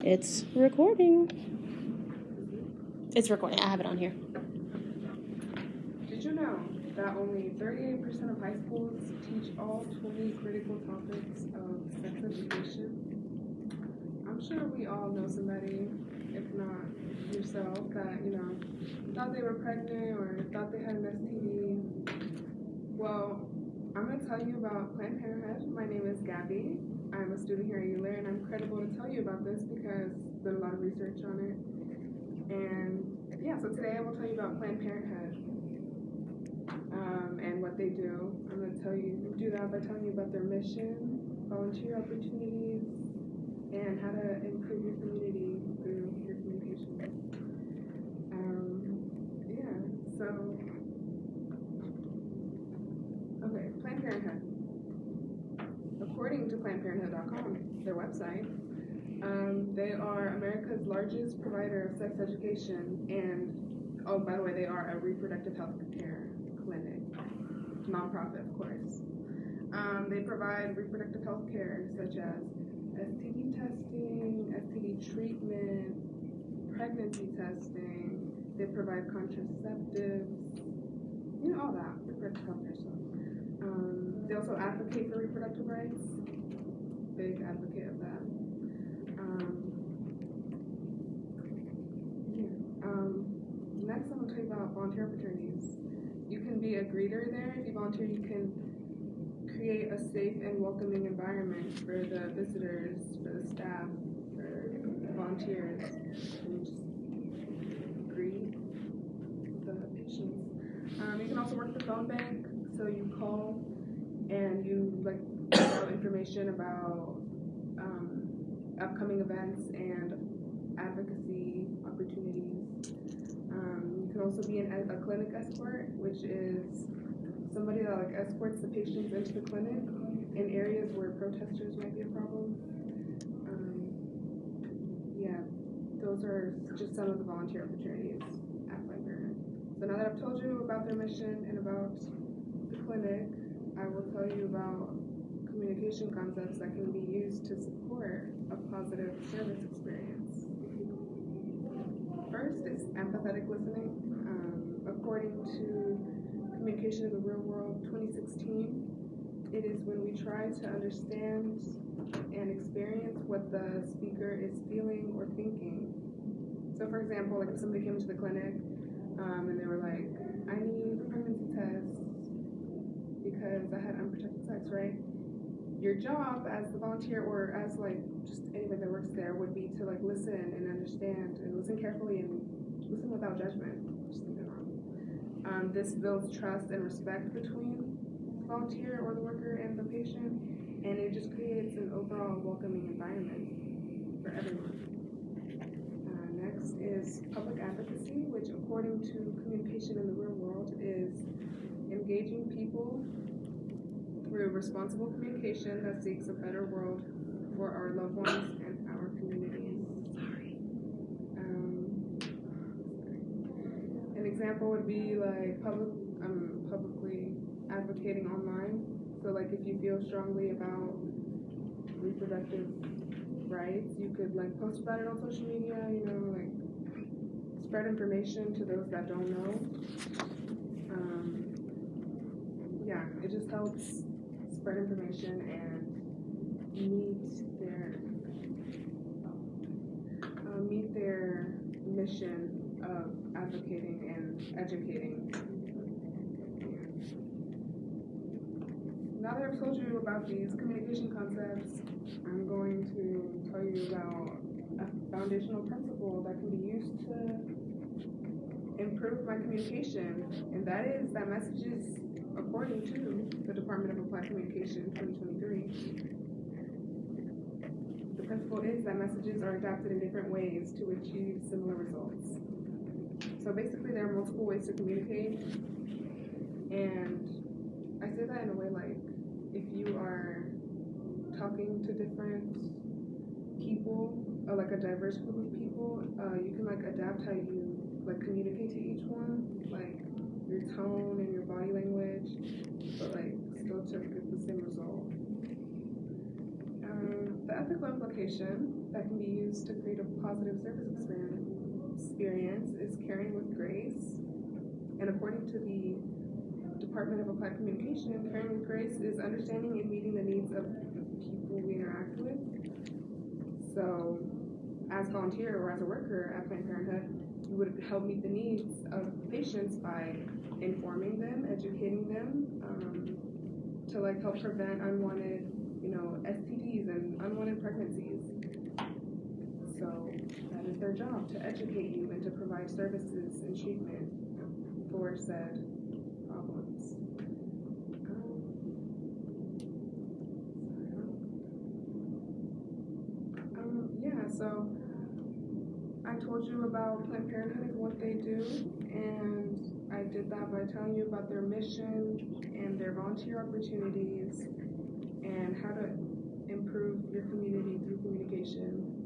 It's recording. It's recording. I have it on here. Did you know that only 38% of high schools teach all 20 critical topics of sex education? I'm sure we all know somebody, if not yourself, that, thought they were pregnant or thought they had an STD. Well, I'm going to tell you about Planned Parenthood. My name is Gabby. I'm a student here at ULA, and I'm credible to tell you about this because there's been a lot of research on it. And so today I will tell you about Planned Parenthood and what they do. I'm going to do that by telling you about their mission, volunteer opportunities, and how to improve your community through your communication. Planned Parenthood. According to PlannedParenthood.com, their website, they are America's largest provider of sex education, and, oh, by the way, they are a reproductive health care clinic, nonprofit, of course. They provide reproductive health care such as STD testing, STD treatment, pregnancy testing. They provide contraceptives, all that, reproductive health care stuff. They also advocate for reproductive rights. Big advocate of that. Next, I'm going to tell you about volunteer opportunities. You can be a greeter there. If you volunteer, you can create a safe and welcoming environment for the visitors, for the staff, for the volunteers, and just greet the patients. You can also work the phone bank, so you call and you give out information about upcoming events and advocacy opportunities. You can also be a clinic escort, which is somebody that escorts the patients into the clinic in areas where protesters might be a problem. Those are just some of the volunteer opportunities at Planned Parenthood. So now that I've told you about their mission and about the clinic, I will tell you about communication concepts that can be used to support a positive service experience. First is empathetic listening. According to Communication in the Real World 2016, it is when we try to understand and experience what the speaker is feeling or thinking. So for example, if somebody came to the clinic and they were like, I need a pregnancy test because I had unprotected sex, right? Your job as the volunteer or as just anybody that works there would be to listen and understand and listen carefully and listen without judgment. Just think it wrong. This builds trust and respect between the volunteer or the worker and the patient, and it just creates an overall welcoming environment for everyone. Next is public advocacy, which according to Communication in the Real World is engaging people through responsible communication that seeks a better world for our loved ones and our communities. An example would be publicly advocating online. So if you feel strongly about reproductive rights, you could post about it on social media, spread information to those that don't know. It just helps spread information and meet their mission of advocating and educating. Now that I've told you about these communication concepts, I'm going to tell you about a foundational principle that can be used to improve my communication, and that is that messages, according to the Department of Applied Communication 2023, the principle is that messages are adapted in different ways to achieve similar results. So basically there are multiple ways to communicate, and I say that in a way if you are talking to different people, or a diverse group of people, you can adapt how you communicate to each one, your tone and your body language, but still to get the same result. The ethical implication that can be used to create a positive service experience is caring with grace. And according to the Department of Applied Communication, caring with grace is understanding and meeting the needs of the people we interact with. So, as a volunteer or as a worker at Planned Parenthood, you would help meet the needs of patients by informing them, educating them, to like help prevent unwanted, STDs and unwanted pregnancies. So that is their job, to educate you and to provide services and treatment for said problems. So I told you about Planned Parenthood and what they do, and I did that by telling you about their mission and their volunteer opportunities and how to improve your community through communication.